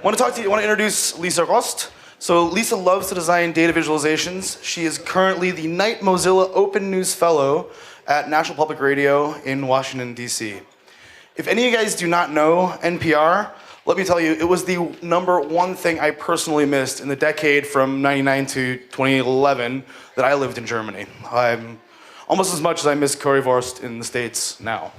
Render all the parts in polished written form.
want to introduce Lisa Rost. So Lisa loves to design data visualizations. She is currently the Knight Mozilla Open News Fellow at National Public Radio in Washington, D.C. If any of you guys do not know NPR, let me tell you, it was the #1 thing I personally missed in the decade from 99 to 2011 that I lived in Germany. I'm almost as much as I miss currywurst in the States now.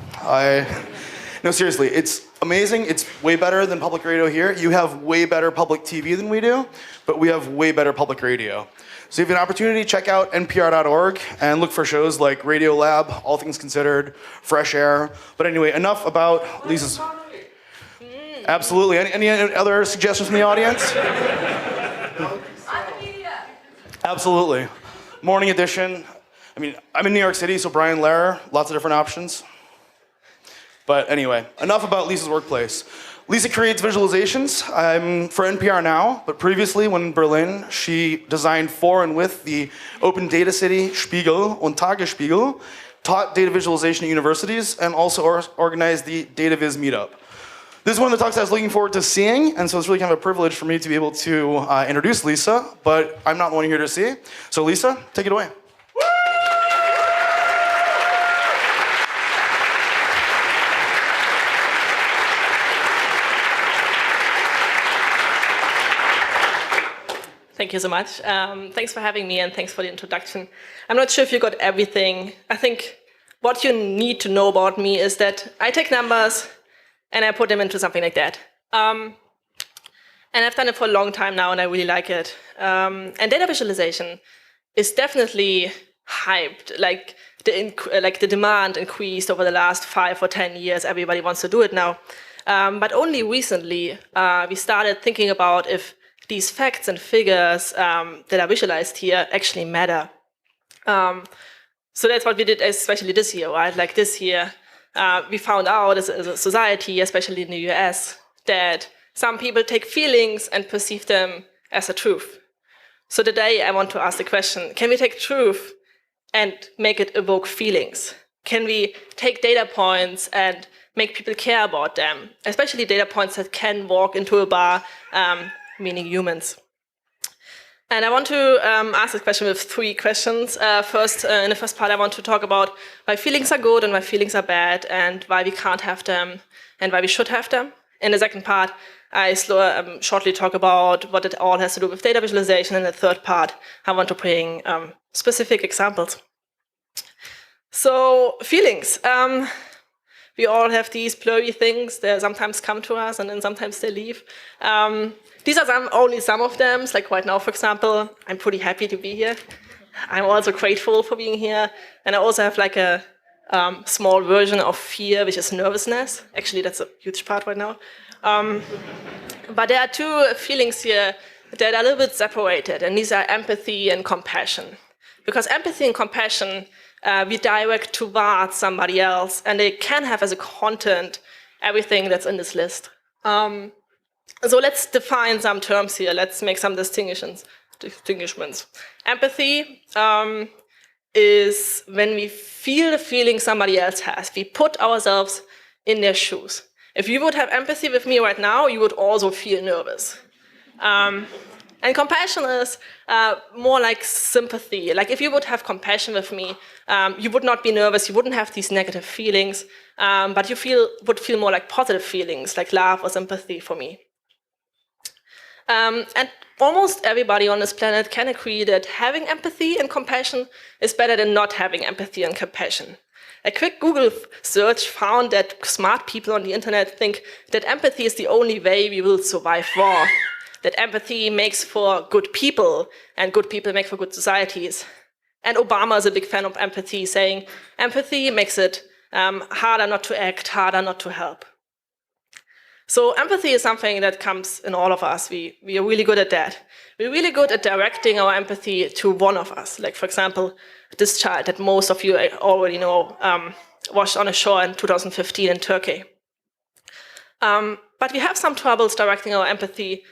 No, seriously, it's amazing. It's way better than public radio here. You have way better public TV than we do, but we have way better public radio. So if you have an opportunity, check out npr.org and look for shows like Radio Lab, All Things Considered, Fresh Air. But anyway, enough about Lisa's... Absolutely. Any other suggestions from the audience? Absolutely. Morning edition. I mean, I'm in New York City, so Brian Lehrer, lots of different options. But anyway, enough about Lisa's workplace. Lisa creates visualizations for NPR now, but previously when in Berlin, she designed for and with the Open Data City, Spiegel, und Tagesspiegel, taught data visualization at universities, and also organized the DataViz meetup. This is one of the talks I was looking forward to seeing, and so it's really kind of a privilege for me to be able to introduce Lisa, but I'm not the one here to see. So Lisa, take it away. Thank you so much. Thanks for having me and thanks for the introduction. I'm not sure if you got everything. I think what you need to know about me is that I take numbers and I put them into something like that. And I've done it for a long time now and I really like it. And data visualization is definitely hyped. Like the demand increased over the last 5 or 10 years. Everybody wants to do it now. But only recently we started thinking about if these facts and figures that are visualized here actually matter. So that's what we did, especially this year, right? Like this year, we found out as a society, especially in the US, that some people take feelings and perceive them as a truth. So today I want to ask the question, can we take truth and make it evoke feelings? Can we take data points and make people care about them, especially data points that can walk into a bar, meaning humans. And I want to ask this question with 3 questions. First, in the first part, I want to talk about why feelings are good and why feelings are bad, and why we can't have them, and why we should have them. In the second part, I shortly talk about what it all has to do with data visualization. In the third part, I want to bring specific examples. So, feelings. We all have these blurry things that sometimes come to us and then sometimes they leave. These are only some of them. It's like right now, for example, I'm pretty happy to be here. I'm also grateful for being here. And I also have like a small version of fear, which is nervousness. Actually, that's a huge part right now. But there are 2 feelings here that are a little bit separated, and these are empathy and compassion. Because empathy and compassion, we direct towards somebody else, and they can have as a content everything that's in this list. So let's define some terms here. Let's make some distinctions. Empathy is when we feel the feeling somebody else has. We put ourselves in their shoes. If you would have empathy with me right now, you would also feel nervous. And compassion is more like sympathy. Like if you would have compassion with me, you would not be nervous, you wouldn't have these negative feelings, but you would feel more like positive feelings, like love or sympathy for me. And almost everybody on this planet can agree that having empathy and compassion is better than not having empathy and compassion. A quick Google search found that smart people on the internet think that empathy is the only way we will survive war. That empathy makes for good people, and good people make for good societies. And Obama is a big fan of empathy, saying empathy makes it harder not to act, harder not to help. So empathy is something that comes in all of us. We are really good at that. We're really good at directing our empathy to one of us. Like, for example, this child that most of you already know washed on a shore in 2015 in Turkey. But we have some troubles directing our empathy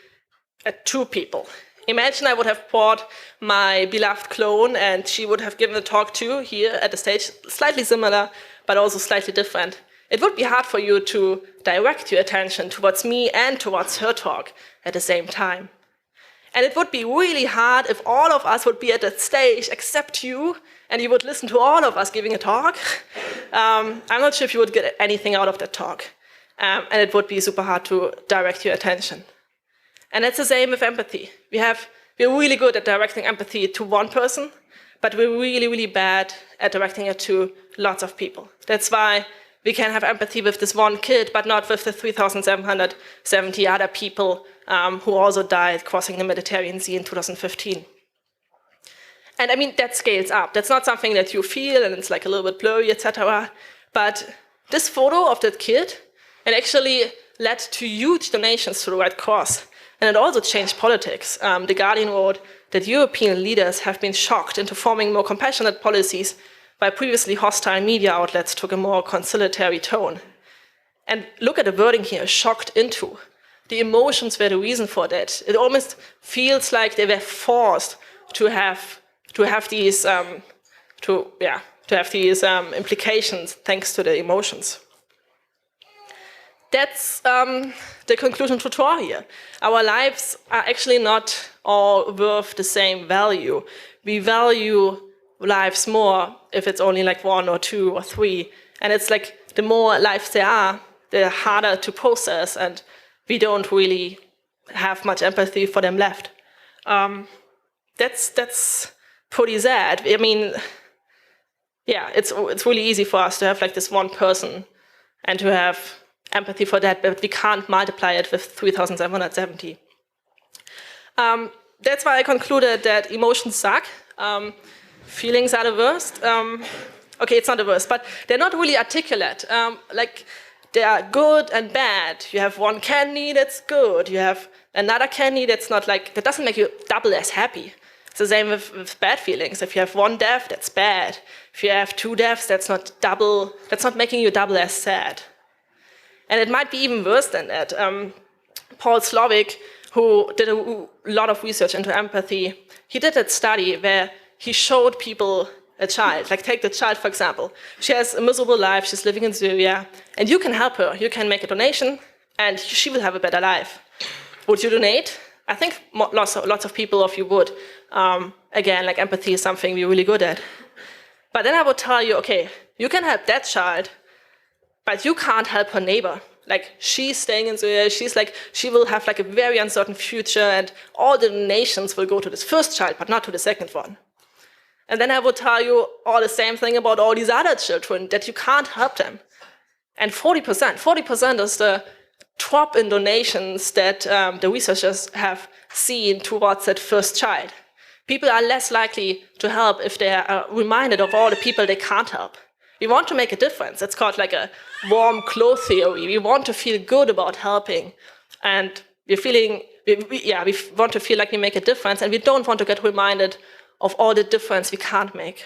at 2 people. Imagine I would have brought my beloved clone and she would have given a talk too here at the stage, slightly similar, but also slightly different. It would be hard for you to direct your attention towards me and towards her talk. at the same time. And it would be really hard if all of us would be at that stage except you, and you would listen to all of us giving a talk. I'm not sure if you would get anything out of that talk. And it would be super hard to direct your attention. And it's the same with empathy. We're really good at directing empathy to one person, but we're really, really bad at directing it to lots of people. That's why we can have empathy with this one kid, but not with the 3,770 other people who also died crossing the Mediterranean Sea in 2015. And I mean, that scales up. That's not something that you feel, and it's like a little bit blurry, etc. But this photo of that kid, it actually led to huge donations to the Red Cross. And it also changed politics. The Guardian wrote that European leaders have been shocked into forming more compassionate policies while previously hostile media outlets took a more conciliatory tone. And look at the wording here, shocked into. The emotions were the reason for that. It almost feels like they were forced to have these implications thanks to the emotions. That's the conclusion to draw here. Our lives are actually not all worth the same value. We value lives more if it's only like 1 or 2 or 3. And it's like the more lives there are, the harder to process, and we don't really have much empathy for them left. That's pretty sad. I mean, yeah, it's really easy for us to have like this one person and to have empathy for that, but we can't multiply it with 3,770. That's why I concluded that emotions suck. Feelings are the worst. Okay, it's not the worst, but they're not really articulate. Like, they are good and bad. You have one candy that's good. You have another candy that's not like, that doesn't make you double as happy. It's the same with bad feelings. If you have one death, that's bad. If you have 2 deaths, that's not making you double as sad. And it might be even worse than that. Paul Slovic, who did a lot of research into empathy, he did that study where he showed people a child. Like, take the child, for example. She has a miserable life, she's living in Syria, and you can help her. You can make a donation, and she will have a better life. Would you donate? I think lots of people of you would. Again, like, empathy is something we're really good at. But then I would tell you, okay, you can help that child, but you can't help her neighbor. Like, she's staying in Syria, she will have like a very uncertain future, and all the donations will go to this first child, but not to the second one. And then I would tell you all the same thing about all these other children, that you can't help them. And 40% is the drop in donations that the researchers have seen towards that first child. People are less likely to help if they are reminded of all the people they can't help. We want to make a difference. It's called like a warm glow theory. We want to feel good about helping. And we want to feel like we make a difference, and we don't want to get reminded of all the difference we can't make.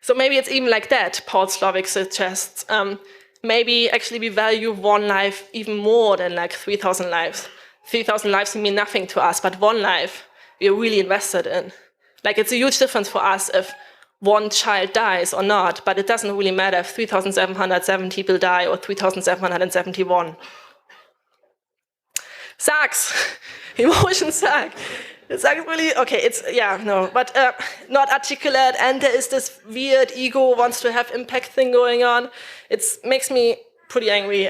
So maybe it's even like that, Paul Slovic suggests. Maybe actually we value one life even more than like 3,000 lives. 3,000 lives mean nothing to us, but one life we're really invested in. Like, it's a huge difference for us if one child dies or not, but it doesn't really matter if 3,770 people die or 3,771. Sucks. Emotions suck. It sucks really. Okay, but not articulate, and there is this weird ego wants to have impact thing going on. It makes me pretty angry.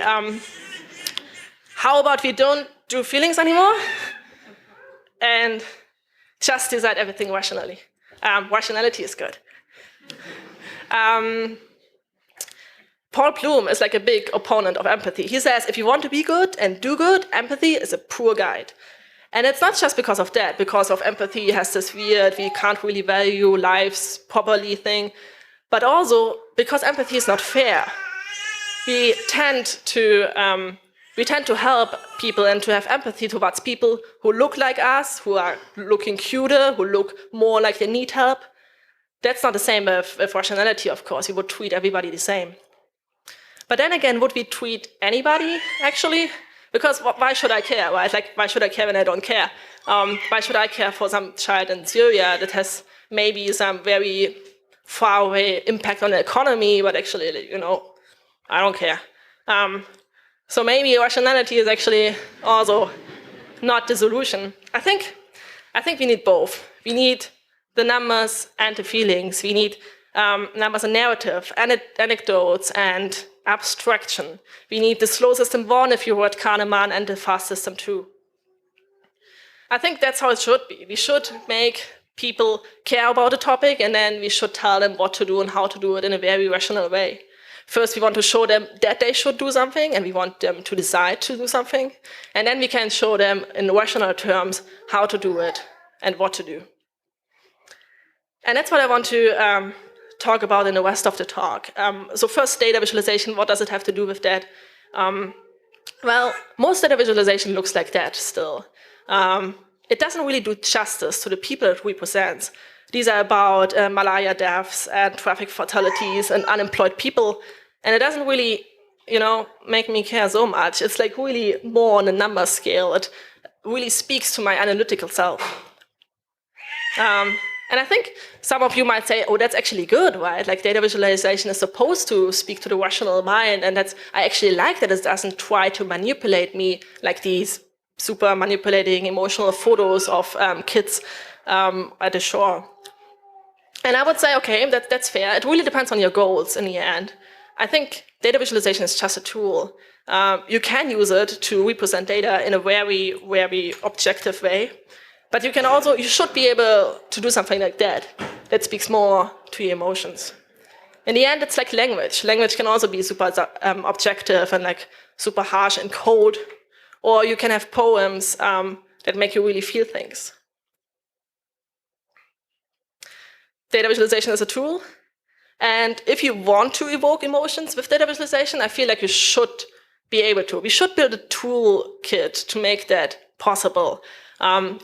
How about we don't do feelings anymore and just decide everything rationally? Rationality is good. Paul Bloom is like a big opponent of empathy. He says if you want to be good and do good, empathy is a poor guide. And it's not just because of that, because of empathy has this weird, we can't really value lives properly thing, but also because empathy is not fair. We tend to help people and to have empathy towards people who look like us, who are looking cuter, who look more like they need help. That's not the same with rationality, of course. We would treat everybody the same. But then again, would we treat anybody, actually? Because why should I care, right? Like, why should I care when I don't care? Why should I care for some child in Syria that has maybe some very far away impact on the economy, but actually, I don't care. So maybe rationality is actually also not the solution. I think we need both. We need the numbers and the feelings. We need numbers and narrative, and anecdotes and abstraction. We need the slow system 1, if you were at Kahneman, and the fast system 2. I think that's how it should be. We should make people care about a topic, and then we should tell them what to do and how to do it in a very rational way. First, we want to show them that they should do something, and we want them to decide to do something. And then we can show them in rational terms how to do it and what to do. And that's what I want to talk about in the rest of the talk. So first, data visualization, what does it have to do with that? Well, most data visualization looks like that still. It doesn't really do justice to the people it represents. These are about malaria deaths and traffic fatalities and unemployed people. And it doesn't really, make me care so much. It's like really more on a number scale. It really speaks to my analytical self. And I think some of you might say, oh, that's actually good, right? Like data visualization is supposed to speak to the rational mind. And I actually like that it doesn't try to manipulate me like these super manipulating emotional photos of kids at the shore. And I would say, okay, that's fair. It really depends on your goals in the end. I think data visualization is just a tool. You can use it to represent data in a very, very objective way. But you should be able to do something like that speaks more to your emotions. In the end, it's like language. Language can also be super objective and like super harsh in code. Or you can have poems that make you really feel things. Data visualization is a tool. And if you want to evoke emotions with data visualization, I feel like you should be able to. We should build a toolkit to make that possible,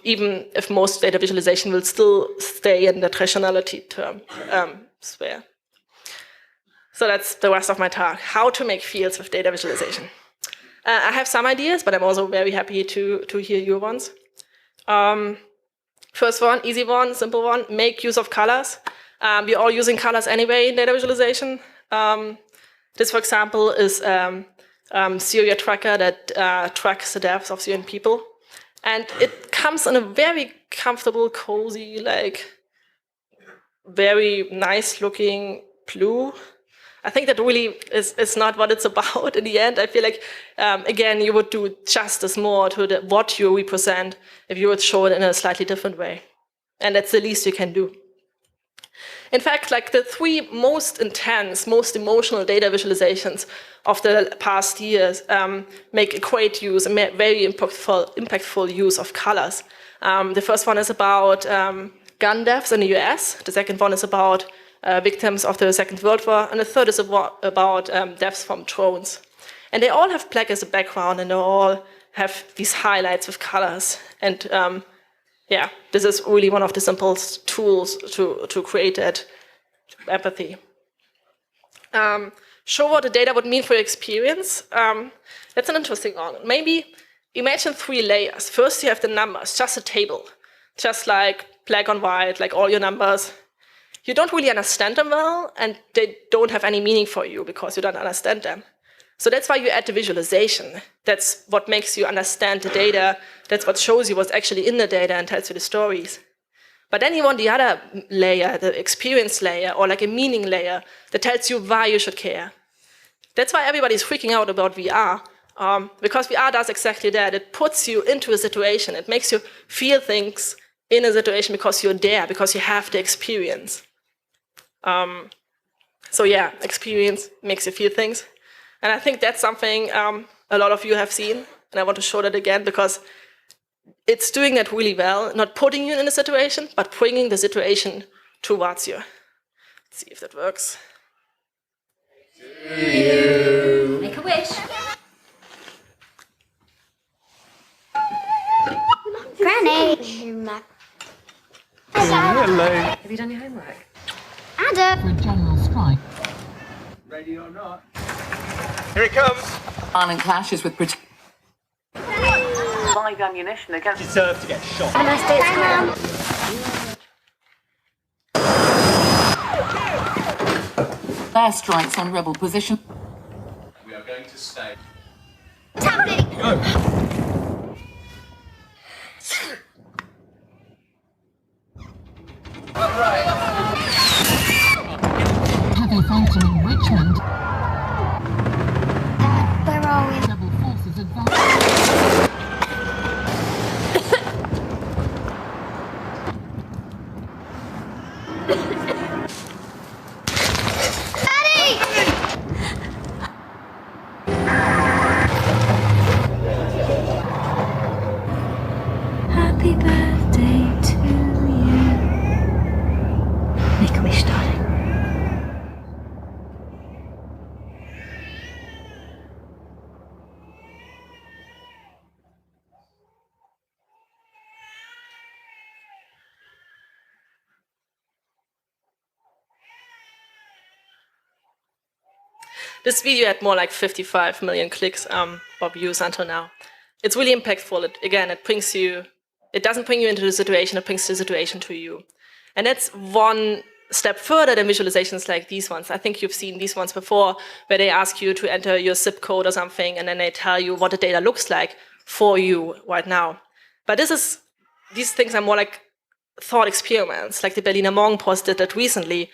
even if most data visualization will still stay in that rationality term sphere. So that's the rest of my talk, how to make fields with data visualization. I have some ideas, but I'm also very happy to hear your ones. First one, easy one, simple one, make use of colors. We're all using colors anyway in data visualization. This, for example, is Syria tracker that tracks the deaths of Syrian people. And it comes in a very comfortable, cozy, like very nice looking blue. I think that really is not what it's about in the end. I feel like, again, you would do justice more to what you represent if you would show it in a slightly different way. And that's the least you can do. In fact, like the 3 most intense, most emotional data visualizations of the past years make a great use, a very impactful use of colors. The first one is about gun deaths in the US. The second one is about victims of the Second World War. And the third is about deaths from drones. And they all have black as a background, and they all have these highlights with colors. And yeah, this is really one of the simplest tools to create that empathy. Show what the data would mean for your experience. That's an interesting one. Maybe imagine 3 layers. First, you have the numbers, just a table, just like black on white, like all your numbers. You don't really understand them well, and they don't have any meaning for you because you don't understand them. So that's why you add the visualization. That's what makes you understand the data. That's what shows you what's actually in the data and tells you the stories. But then you want the other layer, the experience layer, or like a meaning layer that tells you why you should care. That's why everybody's freaking out about VR, because VR does exactly that. It puts you into a situation. It makes you feel things in a situation because you're there, because you have the experience. So yeah, experience makes you feel things. And I think that's something a lot of you have seen, and I want to show that again because it's doing that really well, not putting you in a situation, but bringing the situation towards you. Let's see if that works. Make a wish. Granny. Hello. Have you done your homework? Adam. For a general strike. Ready or not? Here it comes. Violent clashes with live ammunition against. Deserve to get shot. Have a nice day at school. Airstrikes on rebel position. We are going to stay. Tapping. Go. Deutschland. Where are we? Rebel forces advance. Happy birthday to you. Make a wish, darling. This video had more like 55 million clicks or views until now. It's really impactful. It doesn't bring you into the situation, it brings the situation to you. And that's one step further than visualizations like these ones. I think you've seen these ones before, where they ask you to enter your zip code or something, and then they tell you what the data looks like for you right now. But these things are more like thought experiments, like the Berliner Morgenpost did that recently.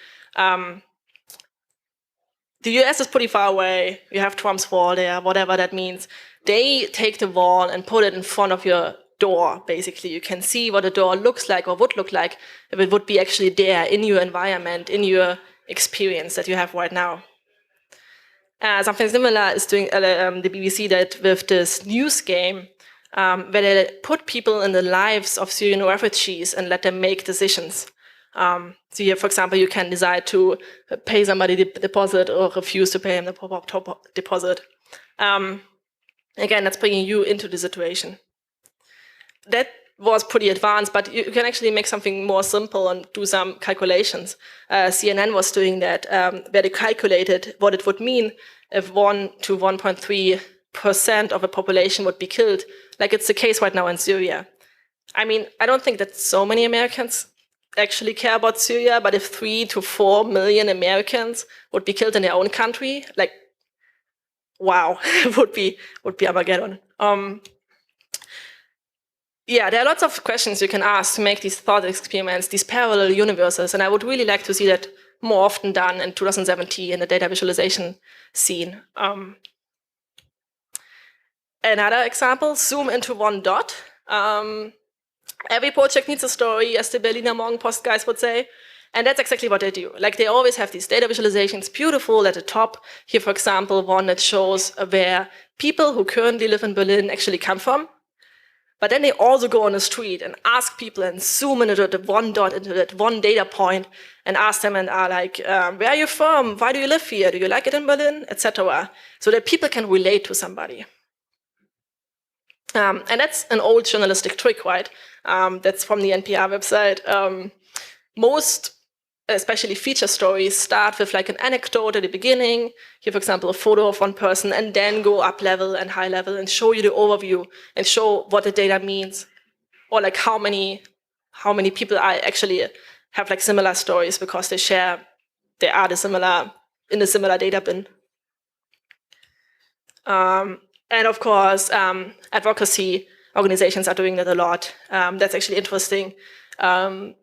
The US is pretty far away. You have Trump's wall there, whatever that means. They take the wall and put it in front of your door, basically. You can see what a door looks like or would look like if it would be actually there in your environment, in your experience that you have right now. Something similar is doing the BBC did with this news game, where they put people in the lives of Syrian refugees and let them make decisions. So here, for example, you can decide to pay somebody the deposit or refuse to pay him the deposit. Again, that's bringing you into the situation. That was pretty advanced, but you can actually make something more simple and do some calculations. CNN was doing that, where they calculated what it would mean if 1 to 1.3% of a population would be killed, like it's the case right now in Syria. I mean, I don't think that so many Americans actually care about Syria, but if 3 to 4 million Americans would be killed in their own country, like, wow, would be Armageddon. Yeah, there are lots of questions you can ask to make these thought experiments, these parallel universes, and I would really like to see that more often done in 2017 in the data visualization scene. Another example, zoom into one dot. Every project needs a story, as the Berliner Morgenpost guys would say. And that's exactly what they do. Like, they always have these data visualizations, beautiful at the top. Here, for example, one that shows where people who currently live in Berlin actually come from. But then they also go on the street and ask people and zoom into that one dot, into that one data point, and ask them and are like, where are you from? Why do you live here? Do you like it in Berlin? Etc. So that people can relate to somebody. And that's an old journalistic trick, right? That's from the NPR website. Most, especially feature stories, start with like an anecdote at the beginning. Here, for example, a photo of one person, and then go up level and high level and show you the overview and show what the data means, or like how many people actually have like similar stories because they are in the similar data bin. And of course, advocacy organizations are doing that a lot. That's actually interesting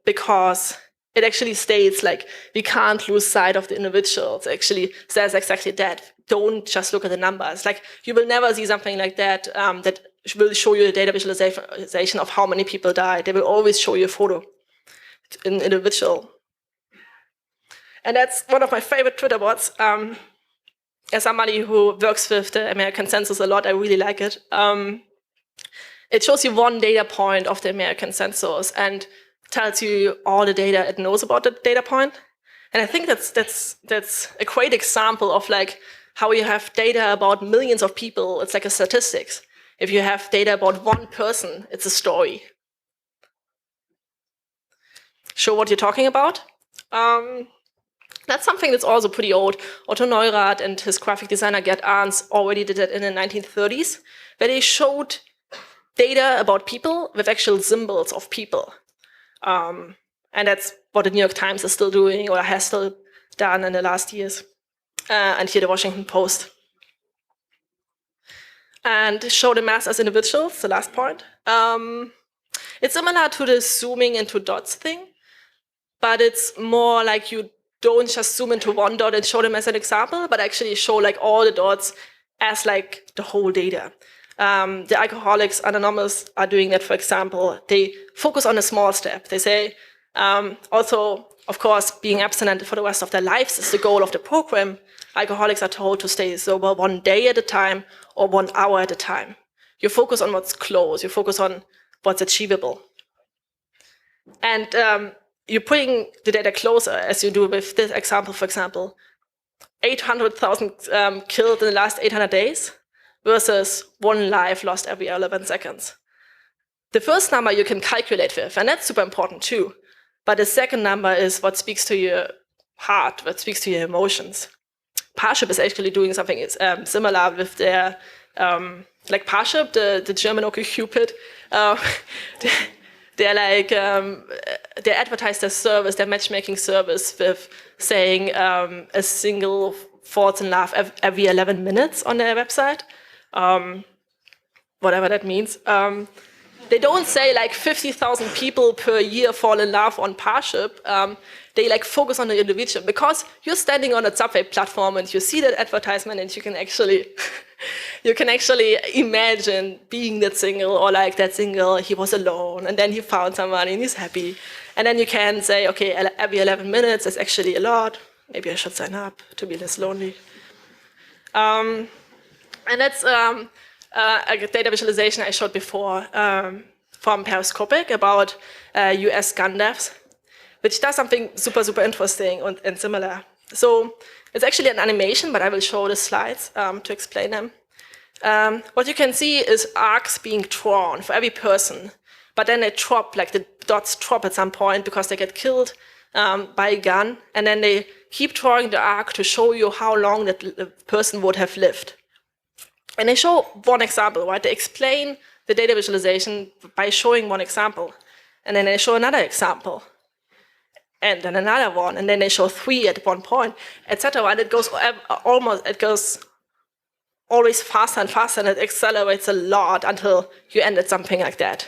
because it actually states like, we can't lose sight of the individuals. It actually says exactly that. Don't just look at the numbers. Like, you will never see something like that that will show you the data visualization of how many people died. They will always show you a photo, an individual. And that's one of my favorite Twitter bots. As somebody who works with the American Census a lot, I really like it. It shows you one data point of the American Census and tells you all the data it knows about the data point. And I think that's a great example of like how you have data about millions of people. It's like a statistics. If you have data about one person, it's a story. Show what you're talking about. That's something that's also pretty old. Otto Neurath and his graphic designer Gerd Arnz already did it in the 1930s, where they showed data about people with actual symbols of people. And that's what the New York Times is still doing, or has still done in the last years. And here the Washington Post. And show the mass as individuals, the last point. It's similar to the zooming into dots thing, but it's more like you don't just zoom into one dot and show them as an example, but actually show like all the dots as like the whole data. The Alcoholics Anonymous are doing that, for example. They focus on a small step. They say, also, of course, being abstinent for the rest of their lives is the goal of the program. Alcoholics are told to stay sober 1 day at a time or 1 hour at a time. You focus on what's close. You focus on what's achievable. And you're putting the data closer, as you do with this example, for example. 800,000 killed in the last 800 days versus 1 life lost every 11 seconds. The first number you can calculate with, and that's super important too. But the second number is what speaks to your heart, what speaks to your emotions. Parship is actually doing something similar with their, like Parship, the German OkCupid. They're like, they advertise their service, their matchmaking service with saying a single falls in love every 11 minutes on their website. Whatever that means. They don't say like 50,000 people per year fall in love on Parship. They like focus on the individual because you're standing on a subway platform and you see that advertisement and you can actually, imagine being that single or like that single, he was alone and then he found someone and he's happy. And then you can say, okay, every 11 minutes is actually a lot. Maybe I should sign up to be less lonely. And that's a data visualization I showed before from Periscopic about US gun deaths, which does something super, super interesting and similar. So it's actually an animation, but I will show the slides to explain them. What you can see is arcs being drawn for every person, but then they drop, like the dots drop at some point because they get killed by a gun, and then they keep drawing the arc to show you how long that the person would have lived. And they show one example, right? They explain the data visualization by showing one example. And then they show another example. And then another one. And then they show 3 at one point, etc. And it goes always faster and faster, and it accelerates a lot until you end at something like that.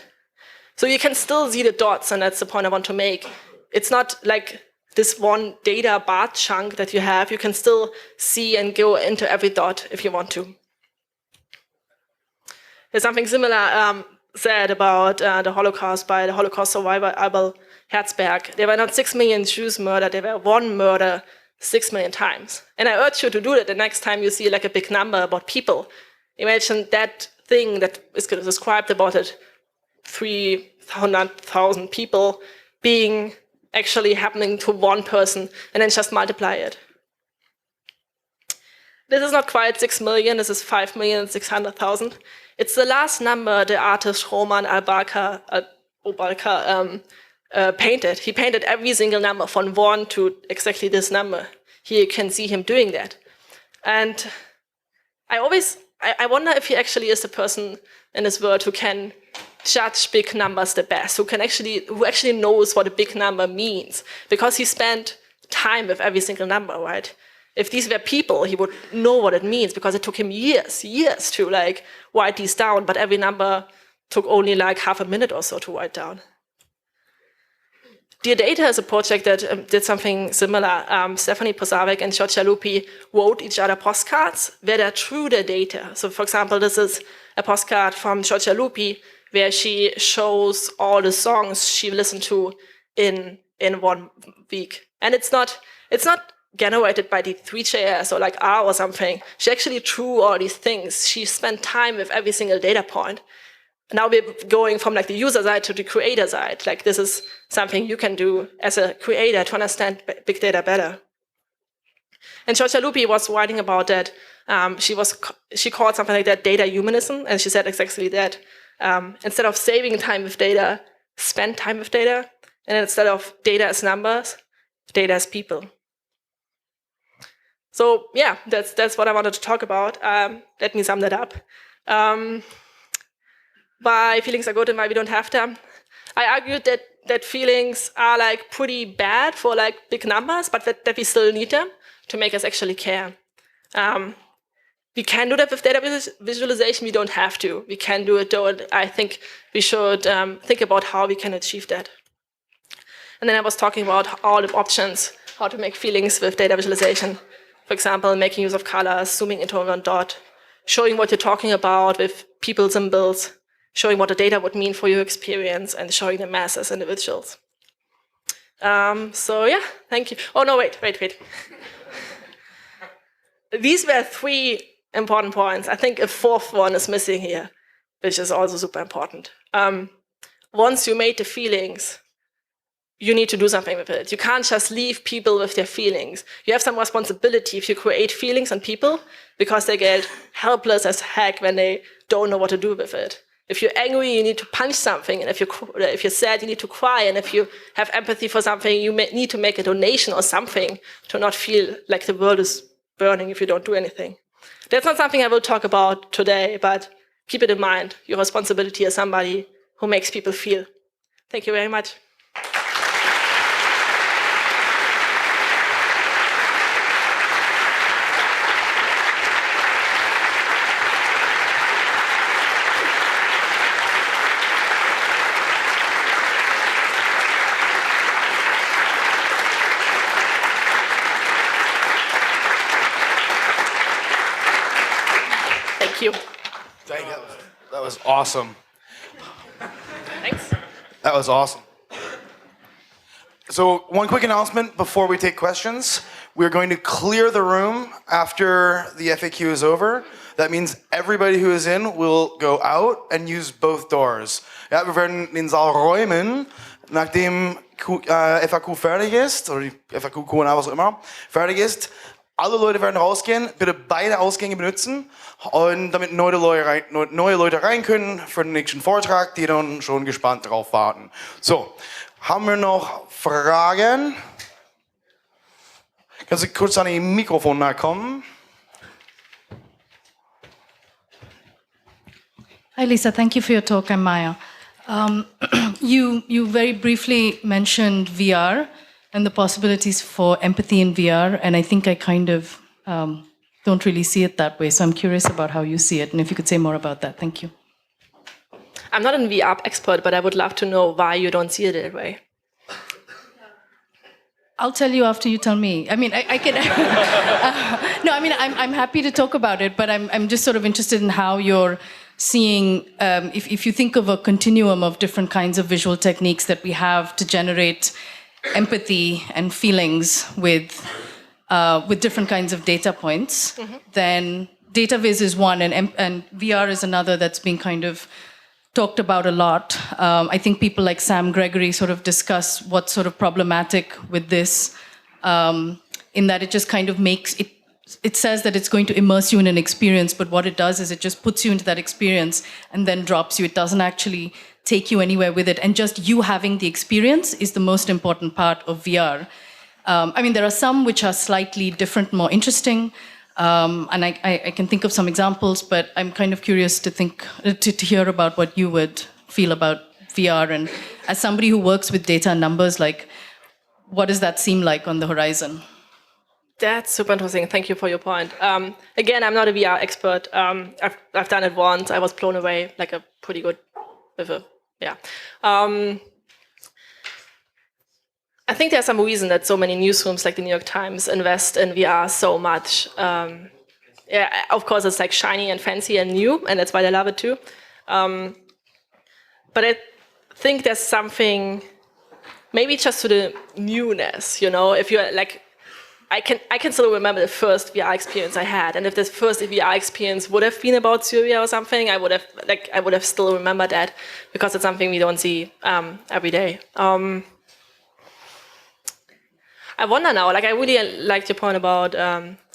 So you can still see the dots, and that's the point I want to make. It's not like this one data bar chunk that you have. You can still see and go into every dot if you want to. There's something similar said about the Holocaust by the Holocaust survivor Abel Herzberg. There were not 6 million Jews murdered, there were 1 murder 6 million times. And I urge you to do that the next time you see like a big number about people. Imagine that thing that is described about it, 300,000 people being actually happening to 1 person, and then just multiply it. This is not quite 6 million, this is 5,600,000. It's the last number the artist Roman Albarca painted. He painted every single number from 1 to exactly this number. Here you can see him doing that. And I wonder if he actually is the person in this world who can judge big numbers the best, who actually knows what a big number means, because he spent time with every single number, right? If these were people, he would know what it means, because it took him years to like write these down, but every number took only like half a minute or so to write down. Dear Data is a project that did something similar. Stephanie Posavec and Giorgia Lupi wrote each other postcards where they drew their data. So for example, this is a postcard from Giorgia Lupi where she shows all the songs she listened to in 1 week. And it's not generated by the 3JS or like R or something. She actually drew all these things. She spent time with every single data point. Now we're going from like the user side to the creator side. Like this is something you can do as a creator to understand big data better. And Giorgia Lupi was writing about that. She called something like that data humanism, and she said exactly that. Instead of saving time with data, spend time with data. And instead of data as numbers, data as people. So yeah, that's what I wanted to talk about. Let me sum that up. Why feelings are good and why we don't have them. I argued that feelings are like pretty bad for like big numbers, but that we still need them to make us actually care. We can do that with data visualization. We don't have to. We can do it, though. I think we should think about how we can achieve that. And then I was talking about all the options, how to make feelings with data visualization. For example, making use of colors, zooming into one dot, showing what you're talking about with people symbols, showing what the data would mean for your experience, and showing the mass as individuals. So yeah, thank you. Oh no, wait. These were 3 important points. I think a 4th one is missing here, which is also super important. Once you made the feelings, you need to do something with it. You can't just leave people with their feelings. You have some responsibility if you create feelings on people, because they get helpless as heck when they don't know what to do with it. If you're angry, you need to punch something, and if you're sad, you need to cry, and if you have empathy for something, you need to make a donation or something to not feel like the world is burning if you don't do anything. That's not something I will talk about today, but keep it in mind, your responsibility as somebody who makes people feel. Thank you very much. Thank you. Dang, that was awesome. Thanks. That was awesome. So one quick announcement before we take questions. We're going to clear the room after the FAQ is over. That means everybody who is in will go out and use both doors. Ja, wir werden den Saal räumen, nachdem FAQ fertig ist, oder die FAQ, Q&A, was auch immer, fertig ist. Alle Leute werden rausgehen, bitte beide Ausgänge benutzen, und damit neue Leute rein können für den nächsten Vortrag, die dann schon gespannt darauf warten. So, haben wir noch Fragen? Kannst du kurz an die Mikrofon kommen? Hi, Lisa. Thank you for your talk. I'm Maya. You very briefly mentioned VR and the possibilities for empathy in VR, and I think I kind of don't really see it that way. So I'm curious about how you see it, and if you could say more about that. Thank you. I'm not a VR expert, but I would love to know why you don't see it that way. I'll tell you after you tell me. I mean, I can. No, I mean, I'm happy to talk about it, but I'm just sort of interested in how you're seeing. If you think of a continuum of different kinds of visual techniques that we have to generate empathy and feelings with different kinds of data points, then data viz is one, and VR is another that's being kind of talked about a lot. I think people like Sam Gregory sort of discuss what's sort of problematic with this, in that it just kind of makes it. It says that it's going to immerse you in an experience, but what it does is it just puts you into that experience and then drops you. It doesn't actually take you anywhere with it. And just you having the experience is the most important part of VR. I mean, there are some which are slightly different, more interesting. And I can think of some examples, but I'm kind of curious to hear about what you would feel about VR. And as somebody who works with data and numbers, like, what does that seem like on the horizon? That's super interesting. Thank you for your point. Again, I'm not a VR expert. I've done it once. I was blown away, like a pretty good with a, yeah. I think there's some reason that so many newsrooms like the New York Times invest in VR so much. Yeah, of course, it's like shiny and fancy and new, and that's why they love it too. But I think there's something, maybe just to the newness, you know, if you're like, I can still remember the first VR experience I had, and if this first VR experience would have been about Syria or something, I would have still remembered that, because it's something we don't see every day. I wonder now, like, I really liked your point about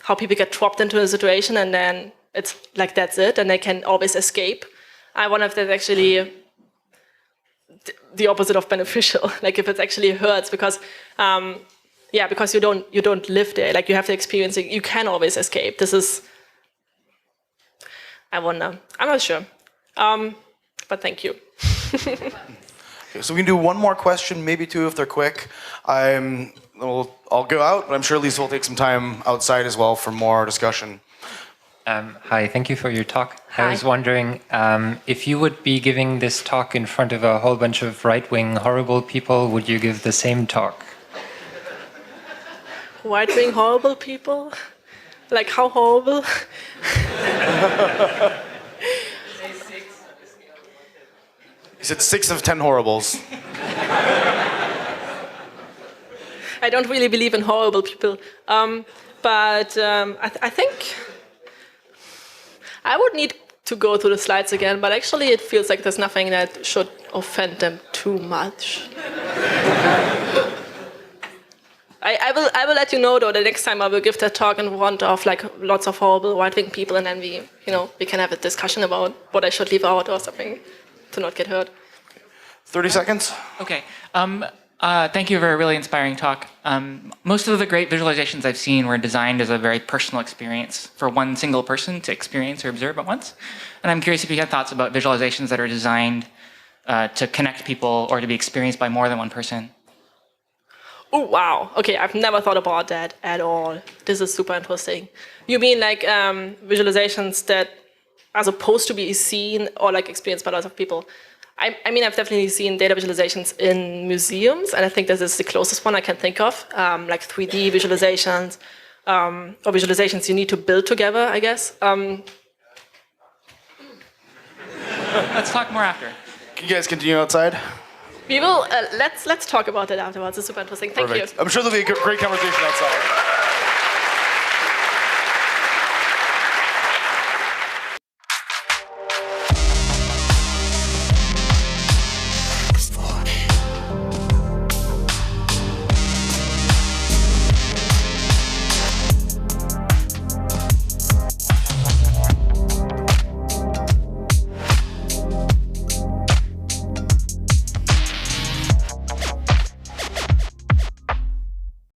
how people get trapped into a situation and then it's like that's it, and they can always escape. I wonder if that's actually the opposite of beneficial, like if it actually hurts, because. Yeah, because you don't live there. Like, you have the experience. You can always escape. This is. I wonder. I'm not sure. But thank you. Okay, so we can do one more question, maybe two if they're quick. I'll go out, but I'm sure Lisa will take some time outside as well for more discussion. Hi, thank you for your talk. Hi. I was wondering if you would be giving this talk in front of a whole bunch of right-wing horrible people, would you give the same talk? Right-wing horrible people? Like how horrible? He said 6 of 10 horribles. I don't really believe in horrible people. I think I would need to go through the slides again, but actually it feels like there's nothing that should offend them too much. I will let you know though the next time I will give that talk in front of like lots of horrible right-wing people, and then we can have a discussion about what I should leave out or something to not get hurt. 30 seconds. Okay. Thank you for a really inspiring talk. Most of the great visualizations I've seen were designed as a very personal experience for one single person to experience or observe at once. And I'm curious if you have thoughts about visualizations that are designed to connect people or to be experienced by more than one person. Oh, wow. Okay, I've never thought about that at all. This is super interesting. You mean like visualizations that are supposed to be seen or like experienced by lots of people? I mean, I've definitely seen data visualizations in museums, and I think this is the closest one I can think of, like 3D visualizations, or visualizations you need to build together, I guess. Let's talk more after. Can you guys continue outside? We will, let's talk about it afterwards. It's super interesting. Thank you. I'm sure there'll be a great conversation outside.